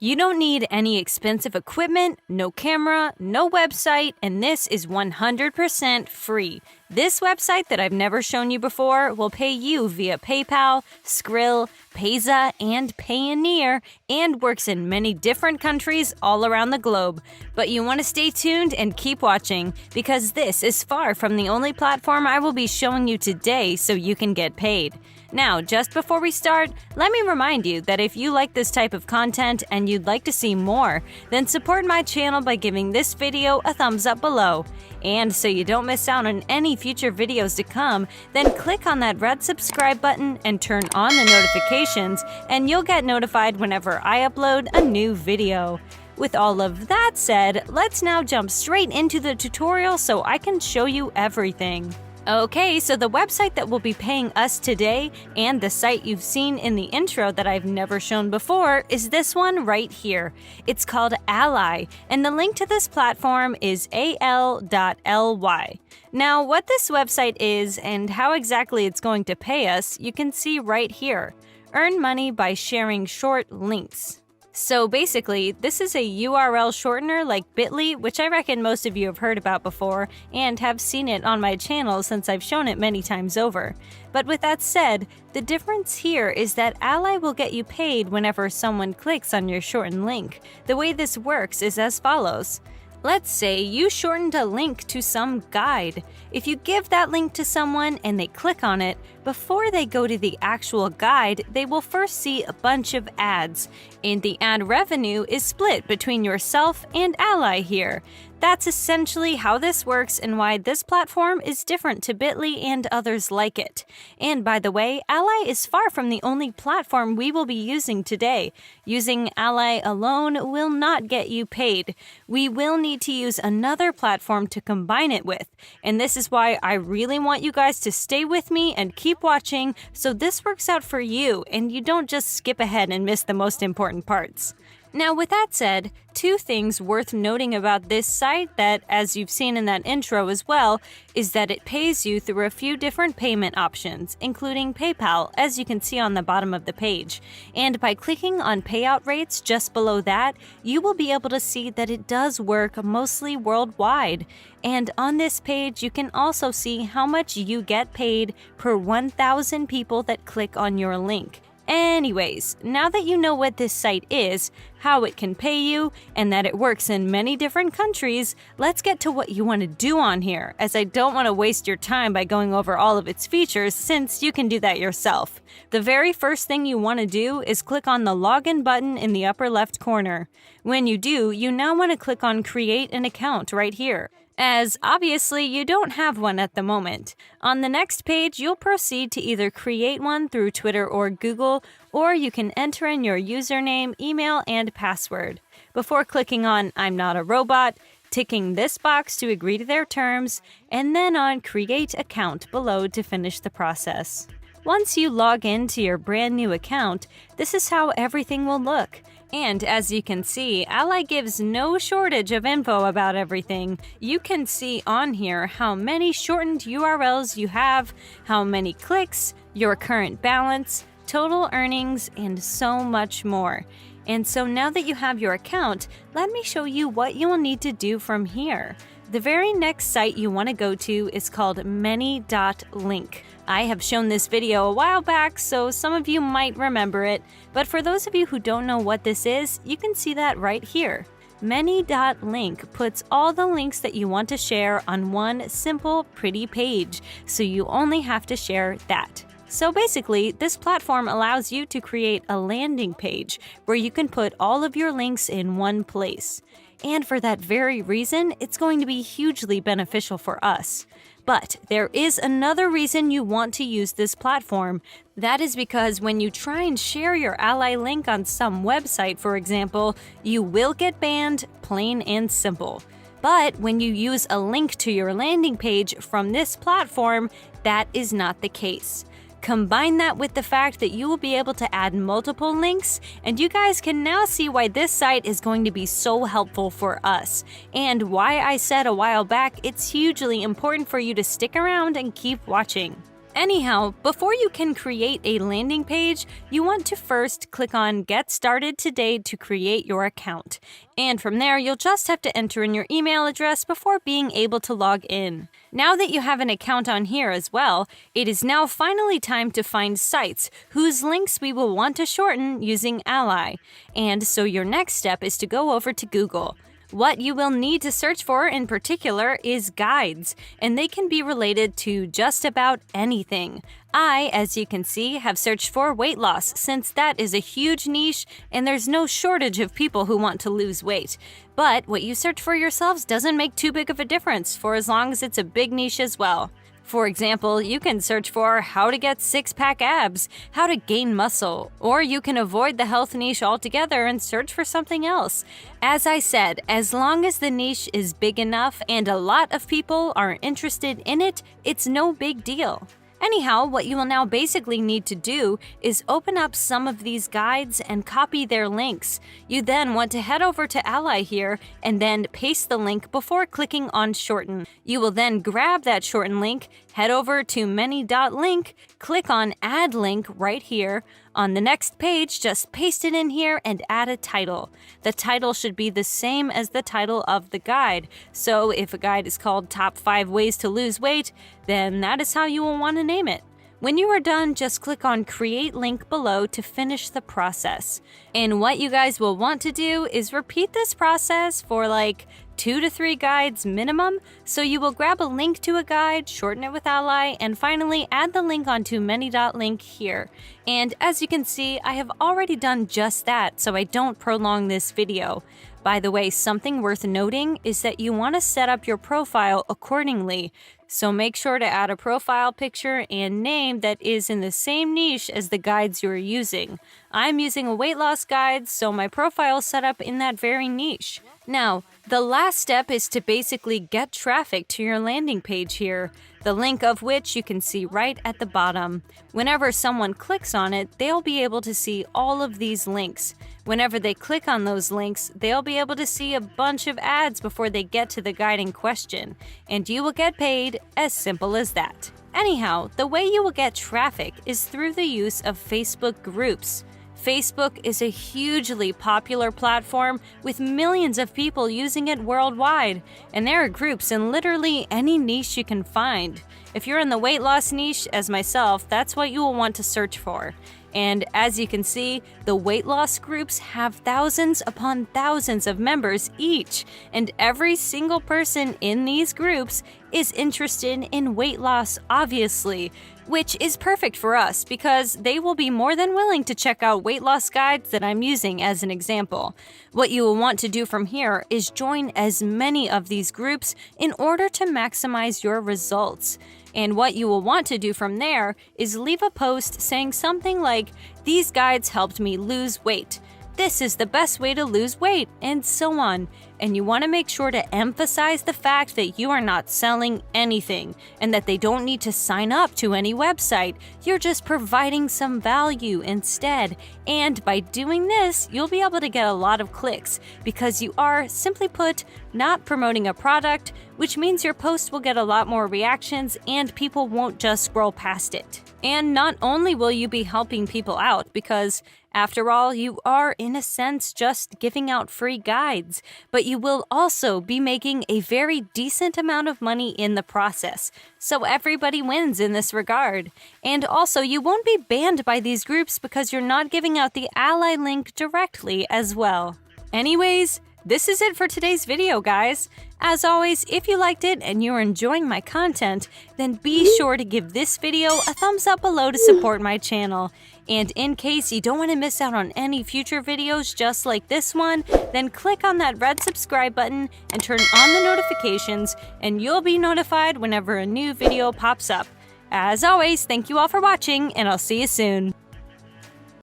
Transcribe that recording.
You don't need any expensive equipment, no camera, no website, and this is 100% free. This website that I've never shown you before will pay you via PayPal, Skrill, Payza, and Payoneer, and works in many different countries all around the globe. But you want to stay tuned and keep watching, because this is far from the only platform I will be showing you today so you can get paid. Now, just before we start, let me remind you that if you like this type of content and you'd like to see more, then support my channel by giving this video a thumbs up below. And so you don't miss out on any future videos to come, then click on that red subscribe button and turn on the notifications, and you'll get notified whenever I upload a new video. With all of that said, let's now jump straight into the tutorial so I can show you everything. Okay, so the website that will be paying us today, and the site you've seen in the intro that I've never shown before, is this one right here. It's called Ally, and the link to this platform is al.ly. Now, what this website is and how exactly it's going to pay us, you can see right here. Earn money by sharing short links. So basically, this is a URL shortener like Bitly, which I reckon most of you have heard about before and have seen it on my channel since I've shown it many times over. But with that said, the difference here is that Ally will get you paid whenever someone clicks on your shortened link. The way this works is as follows. Let's say you shortened a link to some guide. If you give that link to someone and they click on it, before they go to the actual guide, they will first see a bunch of ads, and the ad revenue is split between yourself and Ally here. That's essentially how this works and why this platform is different to Bitly and others like it. And by the way, Ally is far from the only platform we will be using today. Using Ally alone will not get you paid. We will need to use another platform to combine it with. And this is why I really want you guys to stay with me and keep watching so this works out for you and you don't just skip ahead and miss the most important parts. Now, with that said, two things worth noting about this site that, as you've seen in that intro as well, is that it pays you through a few different payment options, including PayPal, as you can see on the bottom of the page. And by clicking on payout rates just below that, you will be able to see that it does work mostly worldwide. And on this page, you can also see how much you get paid per 1,000 people that click on your link. Anyways, now that you know what this site is, how it can pay you, and that it works in many different countries, let's get to what you want to do on here, as I don't want to waste your time by going over all of its features since you can do that yourself. The very first thing you want to do is click on the login button in the upper left corner. When you do, you now want to click on Create an Account right here, as obviously you don't have one at the moment. On the next page, you'll proceed to either create one through Twitter or Google, or you can enter in your username, email, and password. Before clicking on I'm not a robot, ticking this box to agree to their terms, and then on Create Account below to finish the process. Once you log into your brand new account, this is how everything will look. And as you can see, Ally gives no shortage of info about everything. You can see on here how many shortened URLs you have, how many clicks, your current balance, total earnings, and so much more. And so now that you have your account, let me show you what you will need to do from here. The very next site you want to go to is called many.link. I have shown this video a while back, so some of you might remember it, but for those of you who don't know what this is, you can see that right here. Many.link puts all the links that you want to share on one simple, pretty page, so you only have to share that. So basically, this platform allows you to create a landing page where you can put all of your links in one place. And for that very reason, it's going to be hugely beneficial for us. But there is another reason you want to use this platform. That is because when you try and share your Ally link on some website, for example, you will get banned, plain and simple. But when you use a link to your landing page from this platform, that is not the case. Combine that with the fact that you will be able to add multiple links, and you guys can now see why this site is going to be so helpful for us, and why I said a while back it's hugely important for you to stick around and keep watching. Anyhow, before you can create a landing page, you want to first click on Get Started Today to create your account. And from there, you'll just have to enter in your email address before being able to log in. Now that you have an account on here as well, it is now finally time to find sites whose links we will want to shorten using Ally. And so your next step is to go over to Google. What you will need to search for in particular is guides, and they can be related to just about anything. I, as you can see, have searched for weight loss since that is a huge niche and there's no shortage of people who want to lose weight. But what you search for yourselves doesn't make too big of a difference for as long as it's a big niche as well. For example, you can search for how to get six-pack abs, how to gain muscle, or you can avoid the health niche altogether and search for something else. As I said, as long as the niche is big enough and a lot of people are interested in it, it's no big deal. Anyhow, what you will now basically need to do is open up some of these guides and copy their links. You then want to head over to Ally here and then paste the link before clicking on Shorten. You will then grab that shortened link, head over to many.link, click on Add Link right here. On the next page, just paste it in here and add a title. The title should be the same as the title of the guide. So if a guide is called Top 5 Ways to Lose Weight, then that is how you will want to name it. When you are done, just click on Create Link below to finish the process. And what you guys will want to do is repeat this process for like 2 to 3 guides minimum. So you will grab a link to a guide, shorten it with Ally, and finally add the link onto many.link here. And as you can see, I have already done just that, so I don't prolong this video. By the way, something worth noting is that you want to set up your profile accordingly. So make sure to add a profile picture and name that is in the same niche as the guides you're using. I'm using a weight loss guide, so my profile is set up in that very niche. Now, the last step is to basically get traffic to your landing page here, the link of which you can see right at the bottom. Whenever someone clicks on it, they'll be able to see all of these links. Whenever they click on those links, they'll be able to see a bunch of ads before they get to the guide in question, and you will get paid, as simple as that. Anyhow, the way you will get traffic is through the use of Facebook groups. Facebook is a hugely popular platform with millions of people using it worldwide, and there are groups in literally any niche you can find. If you're in the weight loss niche, as myself, that's what you will want to search for. And as you can see, the weight loss groups have thousands upon thousands of members each, and every single person in these groups is interested in weight loss, obviously, which is perfect for us because they will be more than willing to check out weight loss guides that I'm using as an example. What you will want to do from here is join as many of these groups in order to maximize your results. And what you will want to do from there is leave a post saying something like, "These guides helped me lose weight. This is the best way to lose weight," and so on. And you want to make sure to emphasize the fact that you are not selling anything and that they don't need to sign up to any website. You're just providing some value instead. And by doing this, you'll be able to get a lot of clicks because you are, simply put, not promoting a product, which means your post will get a lot more reactions and people won't just scroll past it. And not only will you be helping people out because, after all, you are, in a sense, just giving out free guides, but you will also be making a very decent amount of money in the process. So everybody wins in this regard. And also, you won't be banned by these groups because you're not giving out the Ally link directly as well. Anyways, this is it for today's video, guys. As always, if you liked it and you're enjoying my content, then be sure to give this video a thumbs up below to support my channel. And in case you don't want to miss out on any future videos just like this one, then click on that red subscribe button and turn on the notifications, and you'll be notified whenever a new video pops up. As always, thank you all for watching, and I'll see you soon.